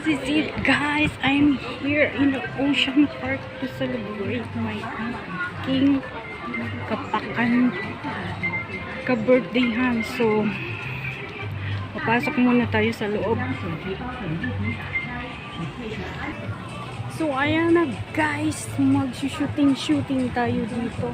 this is it, guys. I'm here in the Ocean Park to celebrate my aking kapakan ka-birthdayhan. So, papasok muna tayo sa loob. So, ayan na, guys. Mag-shooting tayo dito.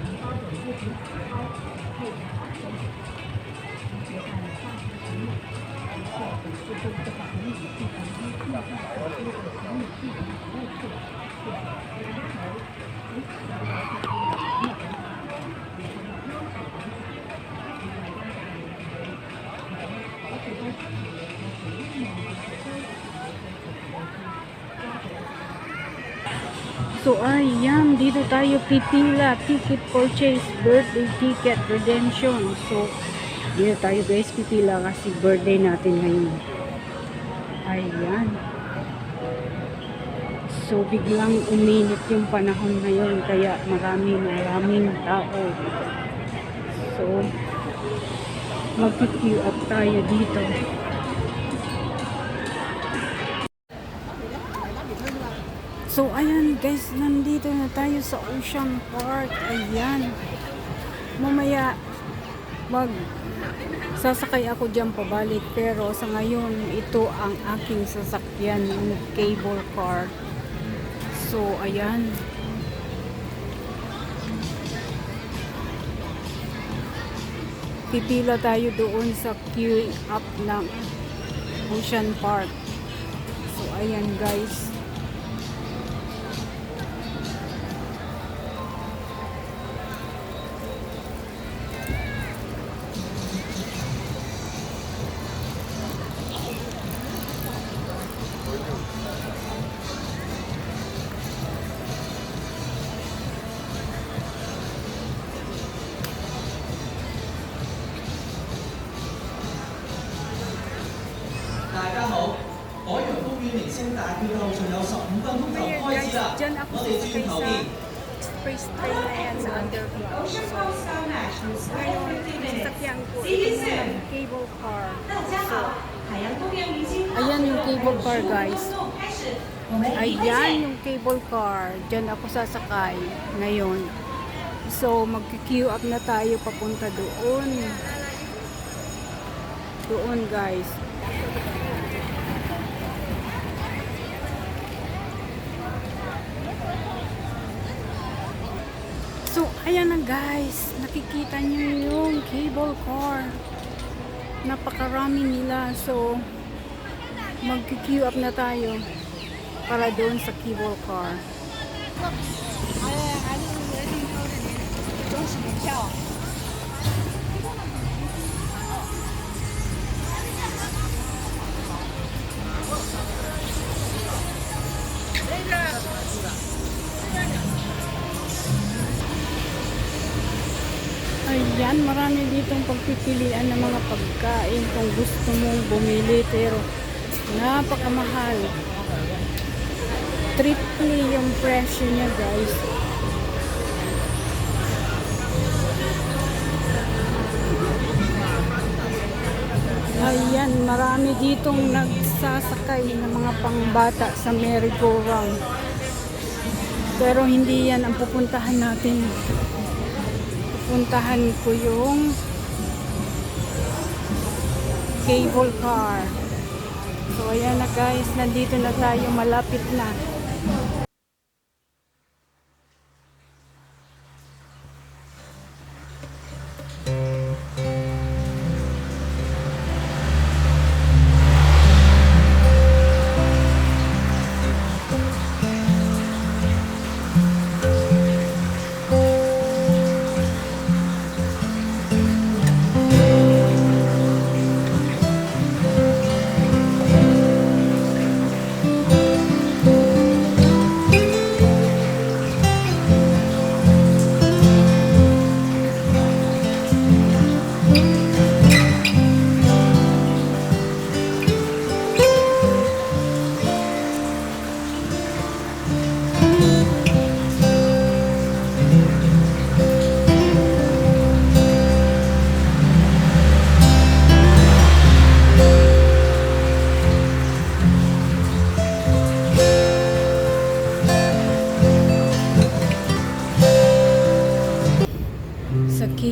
So ayan, dito tayo pipila, ticket purchase, birthday ticket redemption. So dito tayo guys pipila kasi birthday natin ngayon. Ayan. So biglang uminit yung panahon ngayon kaya maraming tao. So mag-queue up tayo dito. So, ayan guys, nandito na tayo sa Ocean Park. Ayan. Mamaya, sasakay ako dyan pabalik. Pero sa ngayon, ito ang aking sasakyan, yung cable car. So, ayan. Pipila tayo doon sa queue up ng Ocean Park. So, ayan guys. Diyan ako sasakay sa express train na yan sa underground. So, ngayon, sasakyan ko yung cable car. So, ayan yung cable car guys. Ayan yung cable car. Diyan ako sasakay ngayon. So, mag-queue up na tayo papunta doon. Doon guys. So, ayan na guys. Nakikita nyo yung cable car. Napakarami nila. So, mag-queue up na tayo para doon sa cable car. Ayan, marami ditong pagpipilian ng mga pagkain kung gusto mong bumili, pero napakamahal. Triple yung presyo niya guys. Ayan, marami ditong nagsasakay ng mga pangbata sa merry-go-round. Pero hindi yan ang pupuntahan natin. Puntahan ko yung cable car. So ayan na guys, nandito na tayo, malapit na.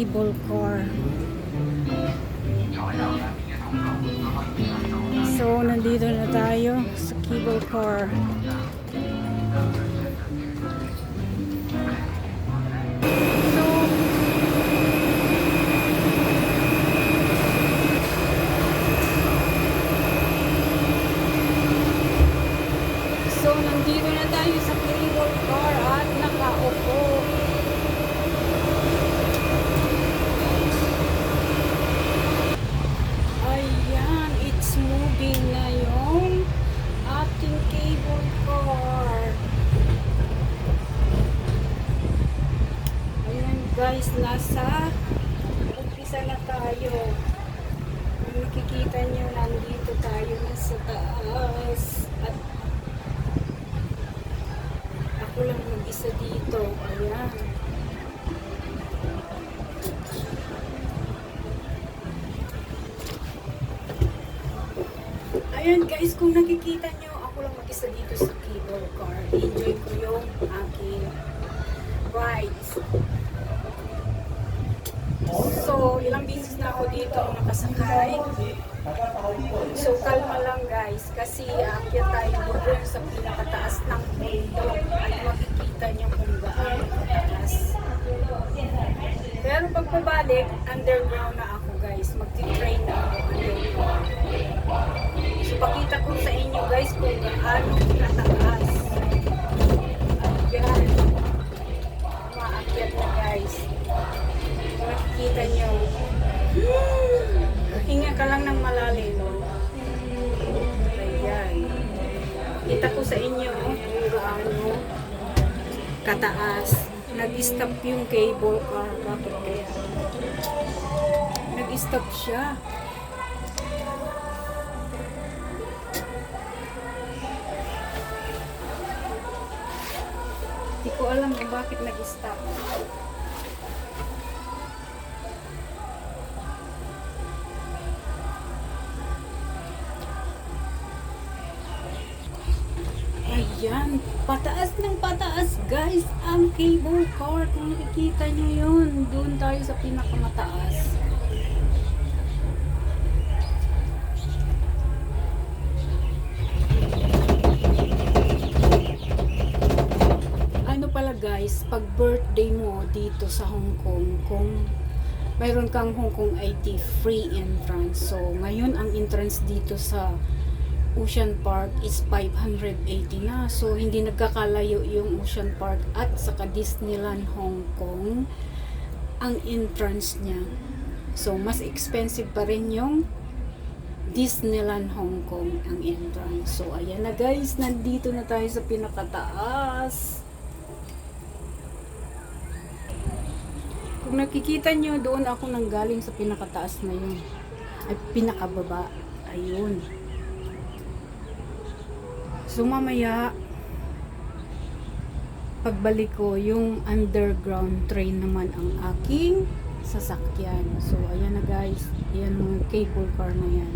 cable car. So, nandito na tayo sa cable car. So, nandito na tayo sa cable car at nakaupo. Ayan, it's moving na yung ating cable car. Ayan guys, nasa umpisa na tayo. Kung nakikita nyo, nandito tayo na sa taas. At ako lang mag-isa dito. Ayan. Ayan guys, kung nakikita nyo, ako lang mag-isa dito sa cable car. Enjoy ko yung aking rides. So, ilang beses na ako dito nakasakay. So, kalma lang guys. Kasi aakyat tayo doon sa pinakataas ng bundok. At makikita nyo kung gaano kataas. Pero pag pabalik, underground na ako guys. Magti-train na ako underground. So, pakita ko sa inyo guys kung gaano kataas. Ayan. Maakyat na guys. Kung nakikita nyo, hinga ka lang ng malalim. Ayan. Kita ko sa inyo kung gaano kataas. Nag-stop yung cable car. Bakit kaya? Nag-stop siya. Hindi ko alam kung bakit nag-stop. Ayan, pataas ng pataas guys ang cable car. Kung nakikita nyo yun, doon tayo sa pinakamataas. Ano pala guys, pag birthday mo dito sa Hong Kong, kung mayroon kang Hong Kong IT free entrance. So, ngayon ang entrance dito sa Ocean Park is 580 na. So, hindi nagkakalayo yung Ocean Park at saka Disneyland Hong Kong ang entrance niya. So, mas expensive pa rin yung Disneyland Hong Kong ang entrance. So, ayan na guys. Nandito na tayo sa pinakataas. Kung nakikita nyo, doon ako nanggaling sa pinakataas na yun. Ay, pinakababa. Ayun. So mamaya pagbalik ko, yung underground train naman ang aking sasakyan. So ayan na guys, ayan mga cable car na yan.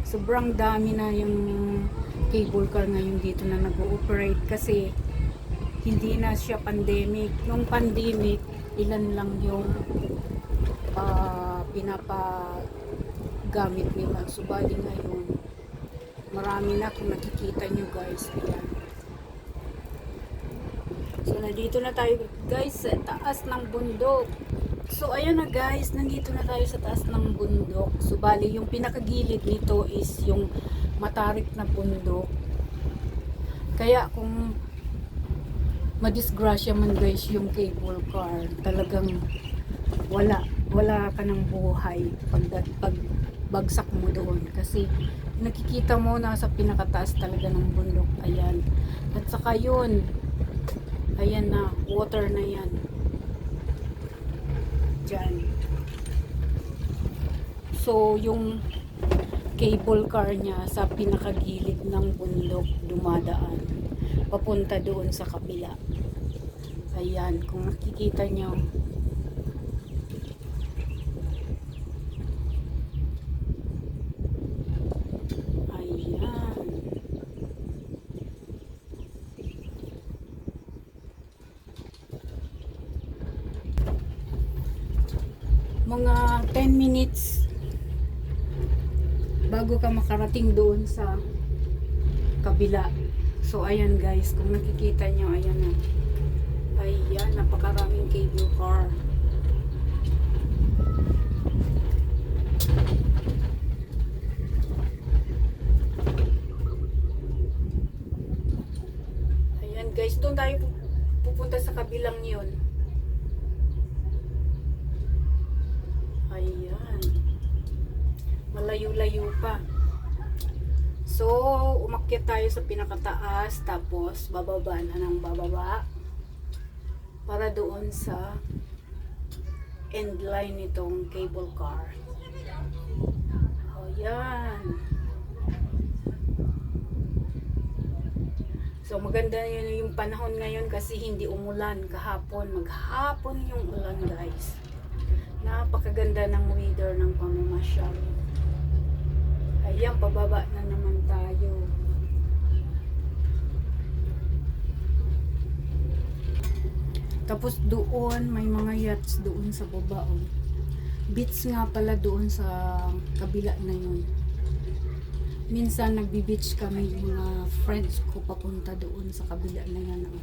Sobrang dami na yung cable car ngayon dito na nag-ooperate kasi hindi na siya pandemic. Nung pandemic, ilan lang yung pinapagamit nila. Subali ngayon marami na, kung nakikita nyo guys. Ayan. So, nandito na tayo guys sa taas ng bundok. So, ayan na guys, nandito na tayo sa taas ng bundok. So, bali, yung pinakagilid nito is yung matarik na bundok. Kaya, kung madisgrasya man guys yung cable car, talagang wala ka ng buhay pag bagsak mo doon. Kasi, nakikita mo nasa pinakataas talaga ng bundok. Ayan. At saka yun, ayan na, water na yan. Diyan. So, yung cable car niya sa pinakagilid ng bundok dumadaan. Papunta doon sa kabila. Ayan, kung nakikita nyo. mga 10 minutes bago ka makarating doon sa kabila. So ayan guys, kung nakikita nyo, ayan na. Ayan, napakaraming cable car. Ayan guys, doon tayo pupunta sa kabilang yun. Ayan. Malayo-layo pa. So, umakyat tayo sa pinakataas, tapos bababa na ng bababa para doon sa end line nitong cable car. Ayan. So, maganda yun yung panahon ngayon kasi hindi umulan kahapon. Maghapon yung ulan guys. Napakaganda ng weather ng pamamasyal. Ayan, pababa na naman tayo. Tapos doon, may mga yachts doon sa baba. Oh. Beach nga pala doon sa kabila na yun. Minsan nagbi-beach kami, mga friends ko papunta doon sa kabila na yan. Oh.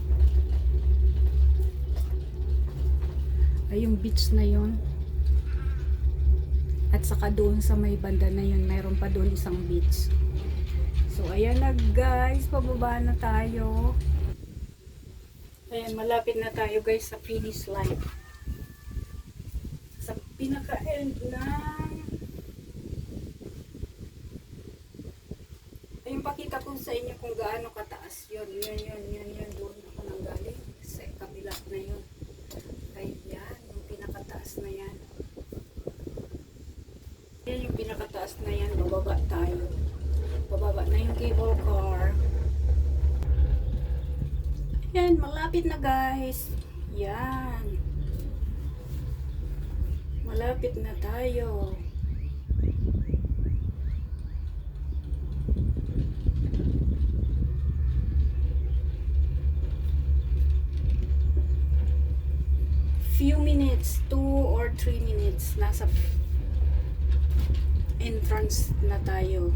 Ay, yung beach na yun. At saka doon sa may banda na yun, mayroon pa doon isang beach. So, ayan na guys, pababa na tayo. Ayan, malapit na tayo guys sa finish line. Sa pinaka-end ng... Ayun, pakita ko sa inyo kung gaano kataas yun. Yun. Doon ako nang galing. Sa kabila na yun. Ayan, yung pinakataas na yan. Yan yung pinakataas na yan, bababa tayo. Bababa na yung cable car. Yan, malapit na guys. Yan. Malapit na tayo. Few minutes, 2 or 3 minutes, nasa entrance na tayo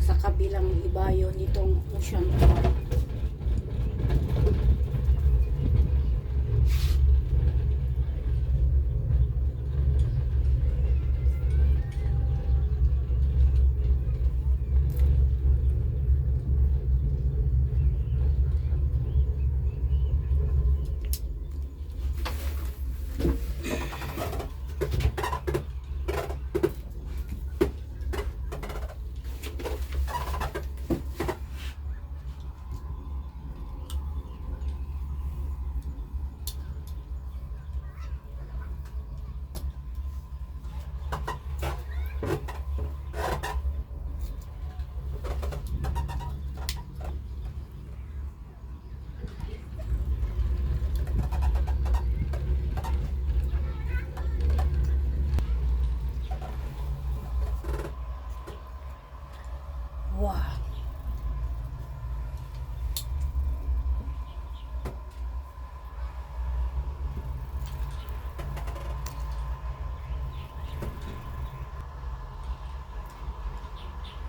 sa kabilang ibayo nitong Ocean Park. Wow.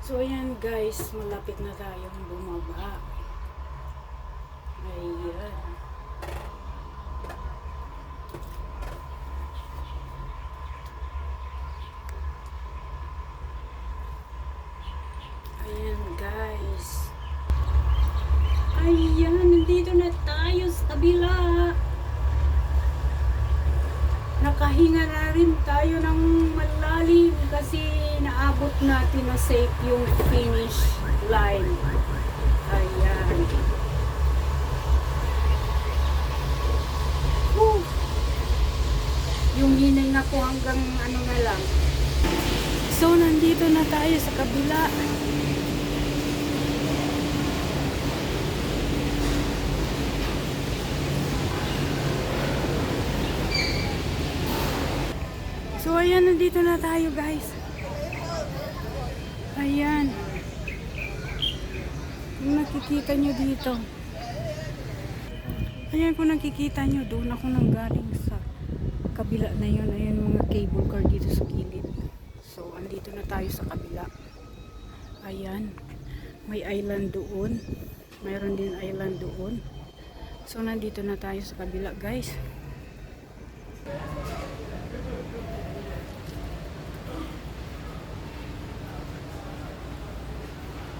So ayan guys, malapit na tayong bumaba. Ayan. Ayan guys. Ayan, nandito na tayo sa kabila. Nakahinga na rin tayo ng malalim kasi naabot natin na safe yung finish line. Ayan. Woo! Yung hininga ko hanggang ano na lang. So, nandito na tayo sa kabila. So, ayan, nandito na tayo, guys. Ayan. Kung nakikita nyo dito. Ayan, kung nakikita nyo, doon ako nang galing sa kabila na yun. Ayan mga cable car dito sa gilid. So, andito na tayo sa kabila. Ayan. May island doon. Mayroon din island doon. So, nandito na tayo sa kabila, guys.